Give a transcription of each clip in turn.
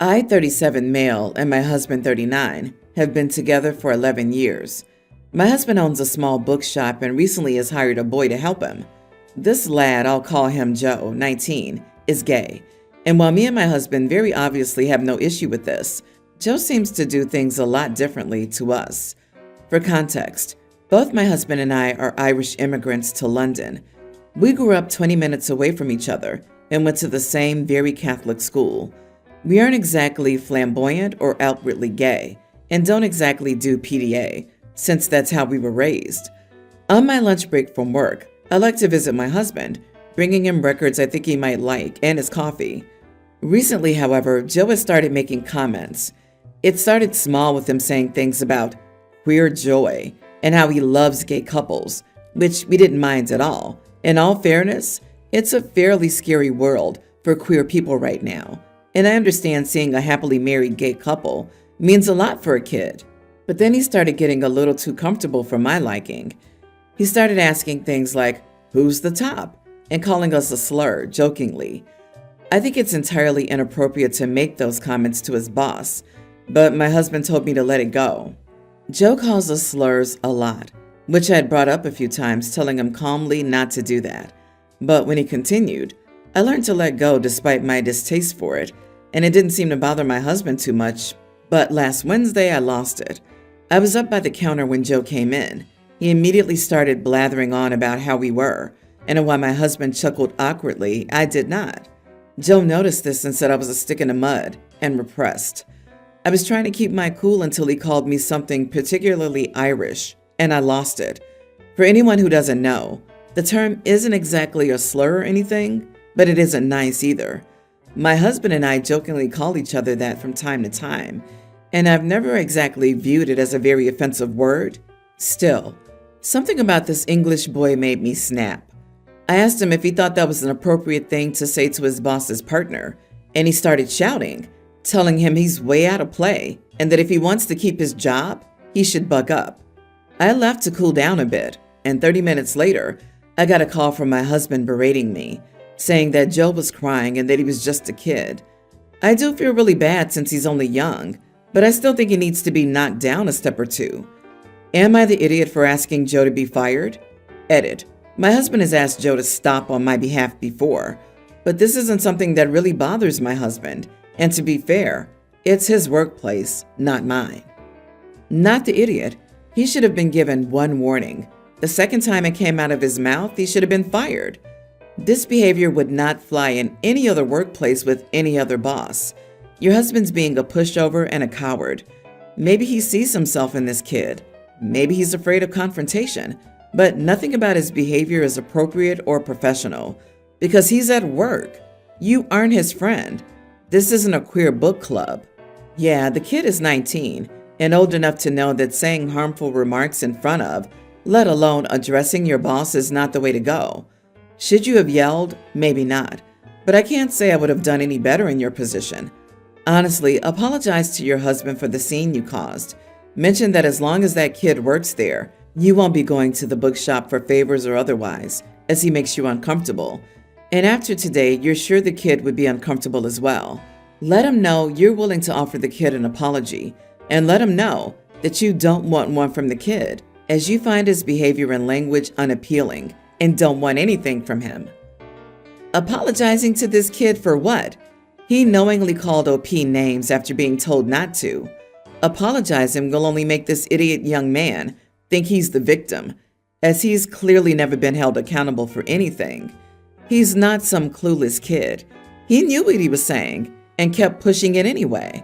I, 37 male, and my husband, 39, have been together for 11 years. My husband owns a small bookshop and recently has hired a boy to help him. This lad, I'll call him Joe, 19, is gay. And while me and my husband very obviously have no issue with this, Joe seems to do things a lot differently to us. For context, both my husband and I are Irish immigrants to London. We grew up 20 minutes away from each other and went to the same very Catholic school. We aren't exactly flamboyant or outwardly gay, and don't exactly do PDA, since that's how we were raised. On my lunch break from work, I like to visit my husband, bringing him records I think he might like and his coffee. Recently, however, Joe has started making comments. It started small with him saying things about queer joy and how he loves gay couples, which we didn't mind at all. In all fairness, it's a fairly scary world for queer people right now, and I understand seeing a happily married gay couple means a lot for a kid. But then he started getting a little too comfortable for my liking. He started asking things like, "Who's the top?" and calling us a slur, jokingly. I think it's entirely inappropriate to make those comments to his boss, but my husband told me to let it go. Joe calls us slurs a lot, which I had brought up a few times, telling him calmly not to do that. But when he continued, I learned to let go despite my distaste for it, and it didn't seem to bother my husband too much. But last Wednesday, I lost it. I was up by the counter when Joe came in. He immediately started blathering on about how we were, and while my husband chuckled awkwardly, I did not. Joe noticed this and said I was a stick in the mud and repressed. I was trying to keep my cool until he called me something particularly Irish, and I lost it. For anyone who doesn't know, the term isn't exactly a slur or anything, but it isn't nice either. My husband and I jokingly call each other that from time to time, and I've never exactly viewed it as a very offensive word. Still, something about this English boy made me snap. I asked him if he thought that was an appropriate thing to say to his boss's partner, and he started shouting, telling him he's way out of play and that if he wants to keep his job, he should buck up. I left to cool down a bit, and 30 minutes later, I got a call from my husband berating me, saying that Joe was crying and that he was just a kid. I do feel really bad since he's only young, but I still think he needs to be knocked down a step or two. Am I the idiot for asking Joe to be fired? Edit. My husband has asked Joe to stop on my behalf before, but this isn't something that really bothers my husband, and to be fair, it's his workplace, not mine. Not the idiot. He should have been given one warning. The second time it came out of his mouth, he should have been fired. This behavior would not fly in any other workplace with any other boss. Your husband's being a pushover and a coward. Maybe he sees himself in this kid. Maybe he's afraid of confrontation, but nothing about his behavior is appropriate or professional because he's at work. You aren't his friend. This isn't a queer book club. Yeah, the kid is 19 and old enough to know that saying harmful remarks in front of, let alone addressing your boss, is not the way to go. Should you have yelled? Maybe not. But I can't say I would have done any better in your position. Honestly, apologize to your husband for the scene you caused. Mention that as long as that kid works there, you won't be going to the bookshop for favors or otherwise, as he makes you uncomfortable. And after today, you're sure the kid would be uncomfortable as well. Let him know you're willing to offer the kid an apology, and let him know that you don't want one from the kid, as you find his behavior and language unappealing and don't want anything from him. Apologizing to this kid for what? He knowingly called OP names after being told not to. Apologizing will only make this idiot young man think he's the victim, as he's clearly never been held accountable for anything. He's not some clueless kid. He knew what he was saying and kept pushing it anyway.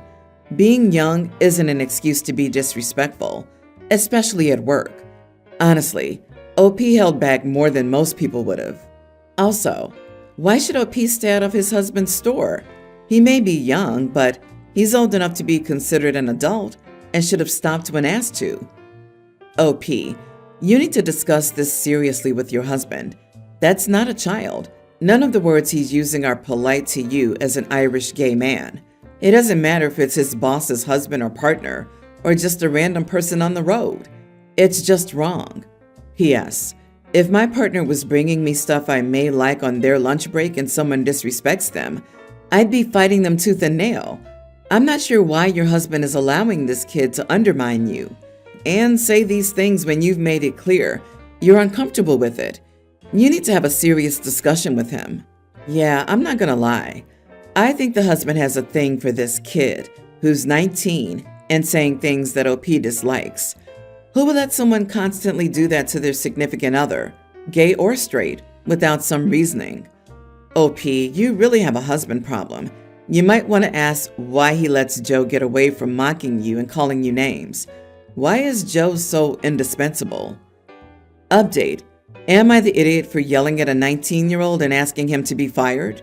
Being young isn't an excuse to be disrespectful, especially at work. Honestly, OP held back more than most people would have. Also, why should OP stay out of his husband's store? He may be young, but he's old enough to be considered an adult and should have stopped when asked to. OP, you need to discuss this seriously with your husband. That's not a child. None of the words he's using are polite to you as an Irish gay man. It doesn't matter if it's his boss's husband or partner, or just a random person on the road. It's just wrong. P.S. If my partner was bringing me stuff I may like on their lunch break and someone disrespects them, I'd be fighting them tooth and nail. I'm not sure why your husband is allowing this kid to undermine you and say these things when you've made it clear you're uncomfortable with it. You need to have a serious discussion with him. Yeah, I'm not gonna lie. I think the husband has a thing for this kid who's 19 and saying things that OP dislikes. Who would let someone constantly do that to their significant other, gay or straight, without some reasoning? OP, you really have a husband problem. You might want to ask why he lets Joe get away from mocking you and calling you names. Why is Joe so indispensable? Update. Am I the idiot for yelling at a 19-year-old and asking him to be fired?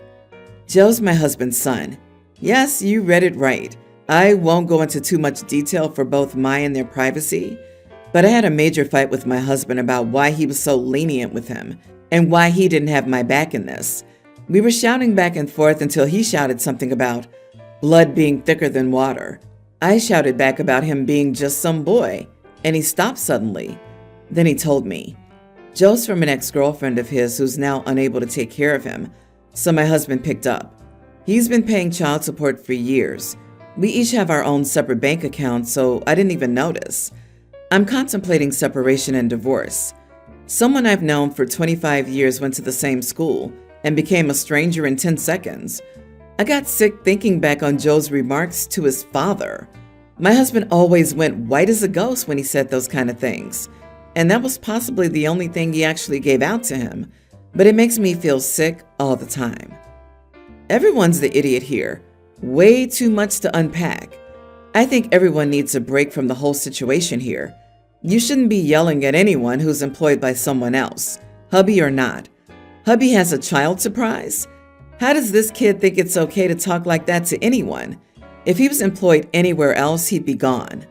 Joe's my husband's son. Yes, you read it right. I won't go into too much detail for both my and their privacy, but I had a major fight with my husband about why he was so lenient with him and why he didn't have my back in this. We were shouting back and forth until he shouted something about blood being thicker than water. I shouted back about him being just some boy, and he stopped suddenly. Then he told me, Joe's from an ex-girlfriend of his who's now unable to take care of him, so my husband picked up. He's been paying child support for years. We each have our own separate bank accounts, so I didn't even notice. I'm contemplating separation and divorce. Someone I've known for 25 years went to the same school and became a stranger in 10 seconds. I got sick thinking back on Joe's remarks to his father. My husband always went white as a ghost when he said those kind of things, and that was possibly the only thing he actually gave out to him, but it makes me feel sick all the time. Everyone's the idiot here. Way too much to unpack. I think everyone needs a break from the whole situation here. You shouldn't be yelling at anyone who's employed by someone else, hubby or not. Hubby has a child surprise? How does this kid think it's okay to talk like that to anyone? If he was employed anywhere else, he'd be gone.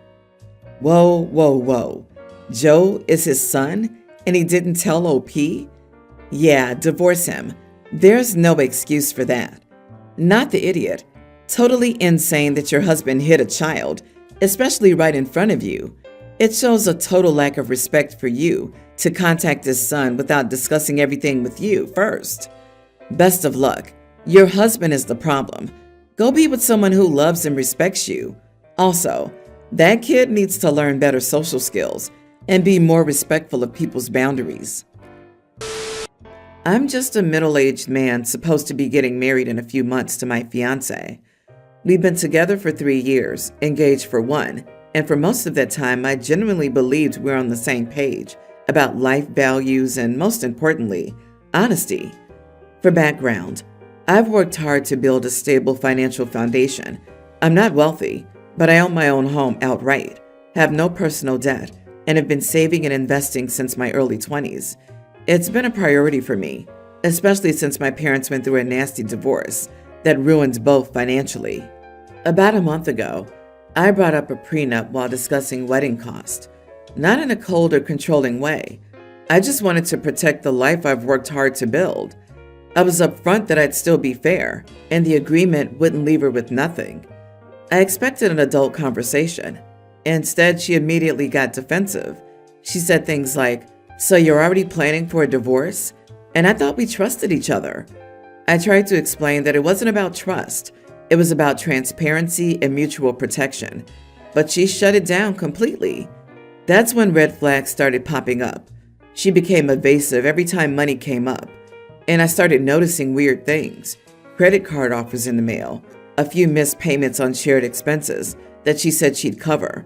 Whoa, whoa, whoa. Joe is his son, and he didn't tell OP? Yeah, divorce him. There's no excuse for that. Not the idiot. Totally insane that your husband hit a child, especially right in front of you. It shows a total lack of respect for you to contact his son without discussing everything with you first. Best of luck. Your husband is the problem. Go be with someone who loves and respects you. Also, that kid needs to learn better social skills and be more respectful of people's boundaries. I'm just a middle-aged man supposed to be getting married in a few months to my fiance. We've been together for 3 years, engaged for 1, and for most of that time I genuinely believed we're on the same page about life values and, most importantly, honesty. For background, I've worked hard to build a stable financial foundation. I'm not wealthy, but I own my own home outright, have no personal debt, and have been saving and investing since my early 20s. It's been a priority for me, especially since my parents went through a nasty divorce that ruined both financially. About a month ago, I brought up a prenup while discussing wedding costs. Not in a cold or controlling way. I just wanted to protect the life I've worked hard to build. I was upfront that I'd still be fair, and the agreement wouldn't leave her with nothing. I expected an adult conversation. Instead, she immediately got defensive. She said things like, "So you're already planning for a divorce? And I thought we trusted each other." I tried to explain that it wasn't about trust. It was about transparency and mutual protection. But she shut it down completely. That's when red flags started popping up. She became evasive every time money came up. And I started noticing weird things. Credit card offers in the mail, a few missed payments on shared expenses that she said she'd cover,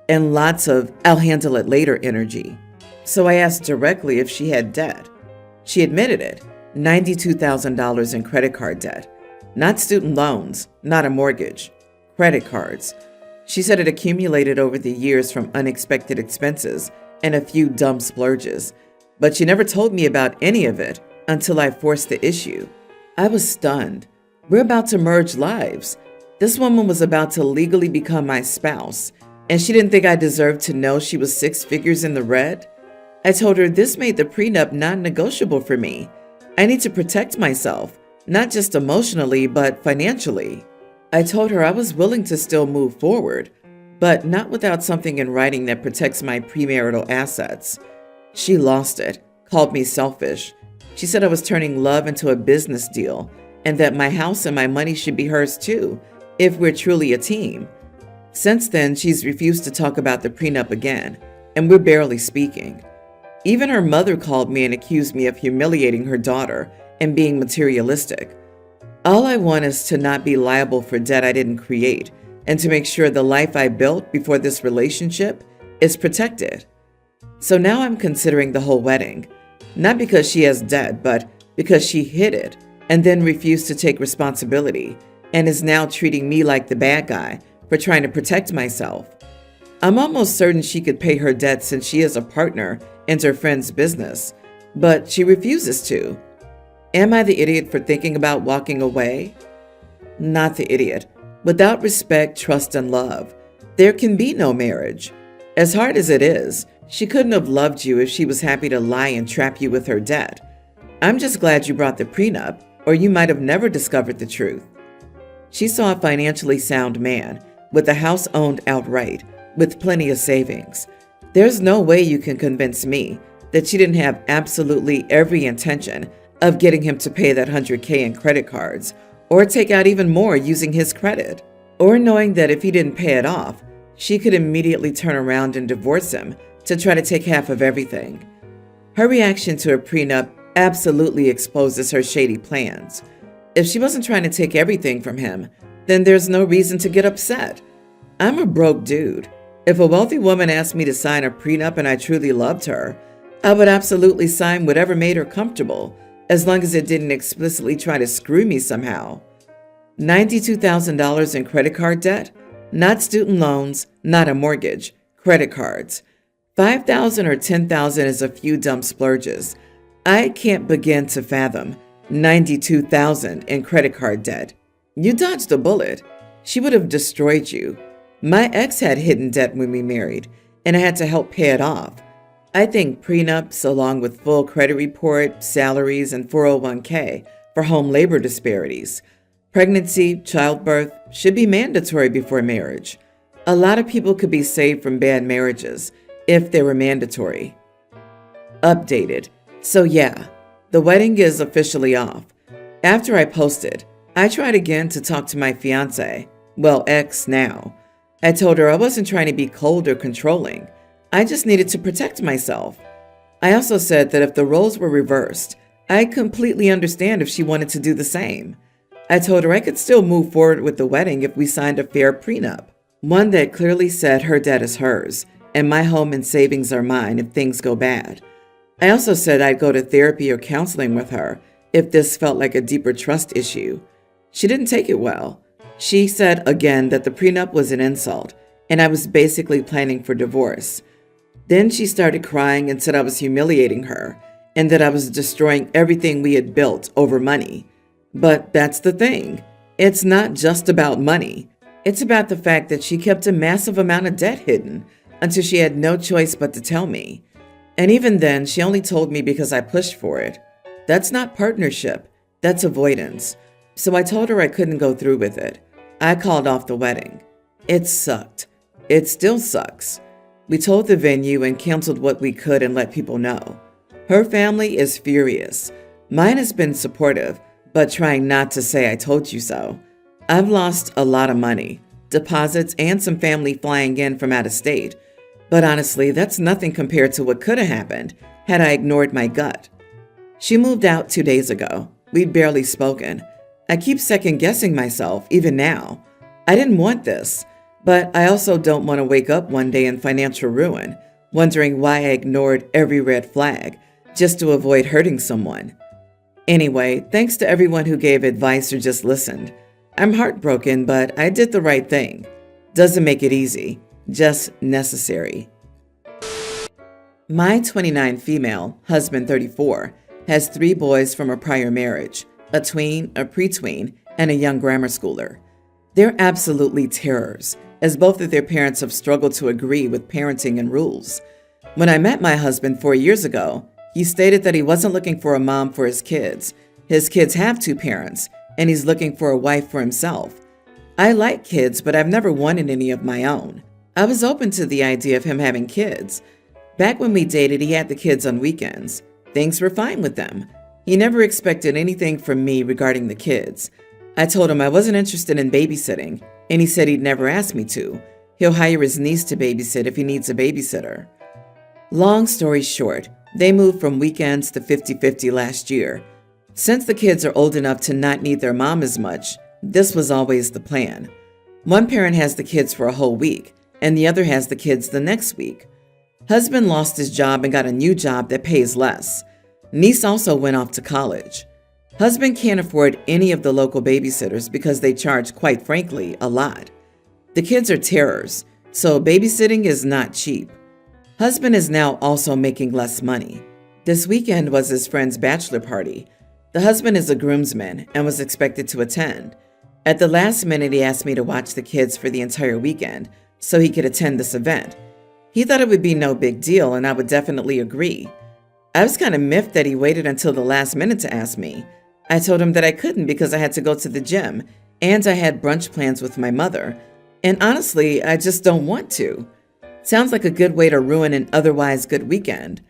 and lots of "I'll handle it later" energy. So I asked directly if she had debt. She admitted it, $92,000 in credit card debt. Not student loans, not a mortgage, credit cards. She said it accumulated over the years from unexpected expenses and a few dumb splurges, but she never told me about any of it until I forced the issue. I was stunned. We're about to merge lives. This woman was about to legally become my spouse, and she didn't think I deserved to know she was 6 figures in the red? I told her this made the prenup non-negotiable for me. I need to protect myself, not just emotionally, but financially. I told her I was willing to still move forward, but not without something in writing that protects my premarital assets. She lost it, called me selfish. She said I was turning love into a business deal, and that my house and my money should be hers too, if we're truly a team. Since then, she's refused to talk about the prenup again, and we're barely speaking. Even her mother called me and accused me of humiliating her daughter and being materialistic. All I want is to not be liable for debt I didn't create, and to make sure the life I built before this relationship is protected. So now I'm considering the whole wedding, not because she has debt, but because she hid it and then refused to take responsibility and is now treating me like the bad guy for trying to protect myself. I'm almost certain she could pay her debt since she is a partner in her friend's business, but she refuses to. Am I the idiot for thinking about walking away? Not the idiot. Without respect, trust, and love, there can be no marriage. As hard as it is, she couldn't have loved you if she was happy to lie and trap you with her debt. I'm just glad you brought the prenup, or you might have never discovered the truth. She saw a financially sound man with a house owned outright, with plenty of savings. There's no way you can convince me that she didn't have absolutely every intention of getting him to pay that $100K in credit cards, or take out even more using his credit, or knowing that if he didn't pay it off, she could immediately turn around and divorce him to try to take half of everything. Her reaction to a prenup absolutely exposes her shady plans. If she wasn't trying to take everything from him, then there's no reason to get upset. I'm a broke dude. If a wealthy woman asked me to sign a prenup and I truly loved her, I would absolutely sign whatever made her comfortable, as long as it didn't explicitly try to screw me somehow. $92,000 in credit card debt? Not student loans, not a mortgage, credit cards. $5,000 or $10,000 is a few dumb splurges. I can't begin to fathom $92,000 in credit card debt. You dodged a bullet. She would have destroyed you. My ex had hidden debt when we married, and I had to help pay it off. I think prenups, along with full credit report, salaries, and 401k for home labor disparities, pregnancy, childbirth, should be mandatory before marriage. A lot of people could be saved from bad marriages if they were mandatory. Updated. So yeah, the wedding is officially off. After I posted, I tried again to talk to my fiance, well, ex now. I told her I wasn't trying to be cold or controlling. I just needed to protect myself. I also said that if the roles were reversed, I completely understand if she wanted to do the same. I told her I could still move forward with the wedding if we signed a fair prenup, one that clearly said her debt is hers, and my home and savings are mine if things go bad. I also said I'd go to therapy or counseling with her if this felt like a deeper trust issue. She didn't take it well. She said again that the prenup was an insult, and I was basically planning for divorce. Then she started crying and said I was humiliating her, and that I was destroying everything we had built over money. But that's the thing. It's not just about money. It's about the fact that she kept a massive amount of debt hidden until she had no choice but to tell me. And even then, she only told me because I pushed for it. That's not partnership. That's avoidance. So I told her I couldn't go through with it. I called off the wedding. It sucked. It still sucks. We told the venue and canceled what we could and let people know. Her family is furious. Mine has been supportive, but trying not to say I told you so. I've lost a lot of money, deposits, and some family flying in from out of state. But honestly, that's nothing compared to what could have happened had I ignored my gut. She moved out 2 days ago. We'd barely spoken. I keep second-guessing myself, even now. I didn't want this, but I also don't want to wake up one day in financial ruin, wondering why I ignored every red flag just to avoid hurting someone. Anyway, thanks to everyone who gave advice or just listened. I'm heartbroken, but I did the right thing. Doesn't make it easy, just necessary. My 29 female, husband 34, has 3 boys from a prior marriage, a tween, a pre-tween, and a young grammar schooler. They're absolutely terrors, as both of their parents have struggled to agree with parenting and rules. When I met my husband 4 years ago, he stated that he wasn't looking for a mom for his kids. His kids have 2 parents, and he's looking for a wife for himself. I like kids, but I've never wanted any of my own. I was open to the idea of him having kids. Back when we dated, he had the kids on weekends. Things were fine with them. He never expected anything from me regarding the kids. I told him I wasn't interested in babysitting, and he said he'd never ask me to. He'll hire his niece to babysit if he needs a babysitter. Long story short, they moved from weekends to 50-50 last year. Since the kids are old enough to not need their mom as much, this was always the plan. One parent has the kids for a whole week, and the other has the kids the next week. Husband lost his job and got a new job that pays less. Niece also went off to college. Husband can't afford any of the local babysitters because they charge, quite frankly, a lot. The kids are terrors, so babysitting is not cheap. Husband is now also making less money. This weekend was his friend's bachelor party. The husband is a groomsman and was expected to attend. At the last minute, he asked me to watch the kids for the entire weekend so he could attend this event. He thought it would be no big deal, and I would definitely agree. I was kind of miffed that he waited until the last minute to ask me. I told him that I couldn't because I had to go to the gym, and I had brunch plans with my mother. And honestly, I just don't want to. Sounds like a good way to ruin an otherwise good weekend.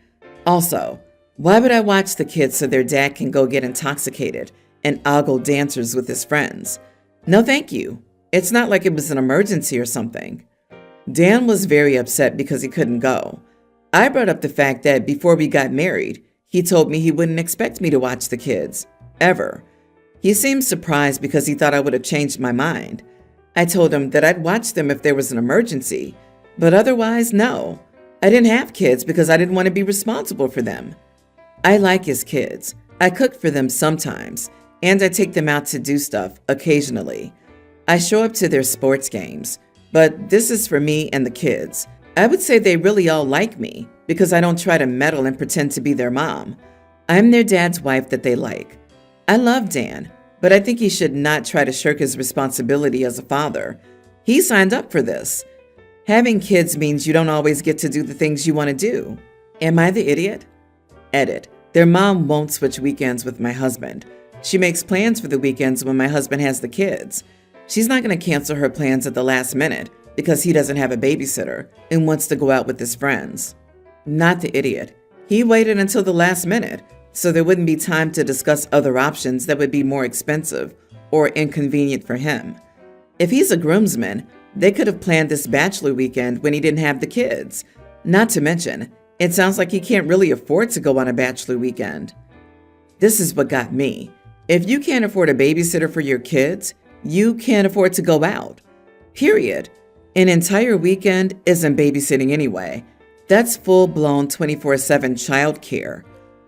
Also, why would I watch the kids so their dad can go get intoxicated and ogle dancers with his friends? No thank you. It's not like it was an emergency or something. Dan was very upset because he couldn't go. I brought up the fact that before we got married, he told me he wouldn't expect me to watch the kids, ever. He seemed surprised because he thought I would have changed my mind. I told him that I'd watch them if there was an emergency, but otherwise, no. I didn't have kids because I didn't want to be responsible for them. I like his kids. I cook for them sometimes, and I take them out to do stuff occasionally. I show up to their sports games, but this is for me and the kids. I would say they really all like me because I don't try to meddle and pretend to be their mom. I'm their dad's wife that they like. I love Dan, but I think he should not try to shirk his responsibility as a father. He signed up for this. Having kids means you don't always get to do the things you want to do. Am I the idiot? Edit. Their mom won't switch weekends with my husband. She makes plans for the weekends when my husband has the kids. She's not going to cancel her plans at the last minute because he doesn't have a babysitter and wants to go out with his friends. Not the idiot. He waited until the last minute, so there wouldn't be time to discuss other options that would be more expensive or inconvenient for him. If he's a groomsman, they could have planned this bachelor weekend when he didn't have the kids. Not to mention, it sounds like he can't really afford to go on a bachelor weekend. This is what got me. If you can't afford a babysitter for your kids, you can't afford to go out. Period. An entire weekend isn't babysitting anyway. That's full-blown 24/7 childcare.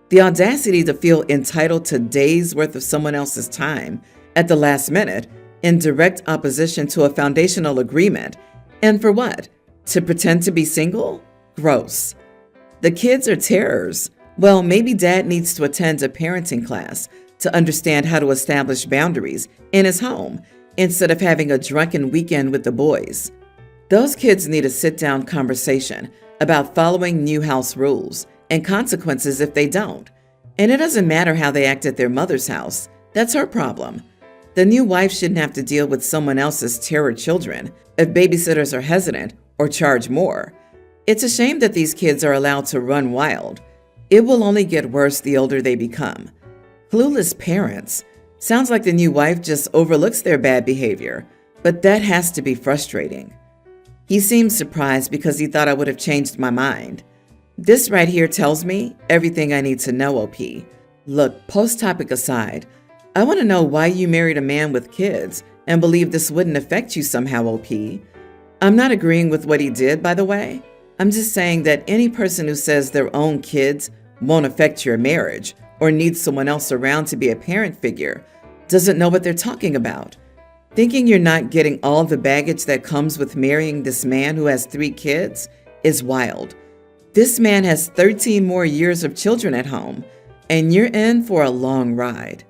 The audacity to feel entitled to days' worth of someone else's time at the last minute in direct opposition to a foundational agreement. And for what? To pretend to be single? Gross. The kids are terrors. Well, maybe dad needs to attend a parenting class to understand how to establish boundaries in his home instead of having a drunken weekend with the boys. Those kids need a sit-down conversation about following new house rules and consequences if they don't. And it doesn't matter how they act at their mother's house. That's her problem. The new wife shouldn't have to deal with someone else's terror children if babysitters are hesitant or charge more. It's a shame that these kids are allowed to run wild. It will only get worse the older they become. Clueless parents. Sounds like the new wife just overlooks their bad behavior, but that has to be frustrating. He seemed surprised because he thought I would have changed my mind. This right here tells me everything I need to know, OP. Look, post-topic aside, I want to know why you married a man with kids and believe this wouldn't affect you somehow, OP. I'm not agreeing with what he did, by the way. I'm just saying that any person who says their own kids won't affect your marriage or needs someone else around to be a parent figure doesn't know what they're talking about. Thinking you're not getting all the baggage that comes with marrying this man who has 3 kids is wild. This man has 13 more years of children at home, and you're in for a long ride.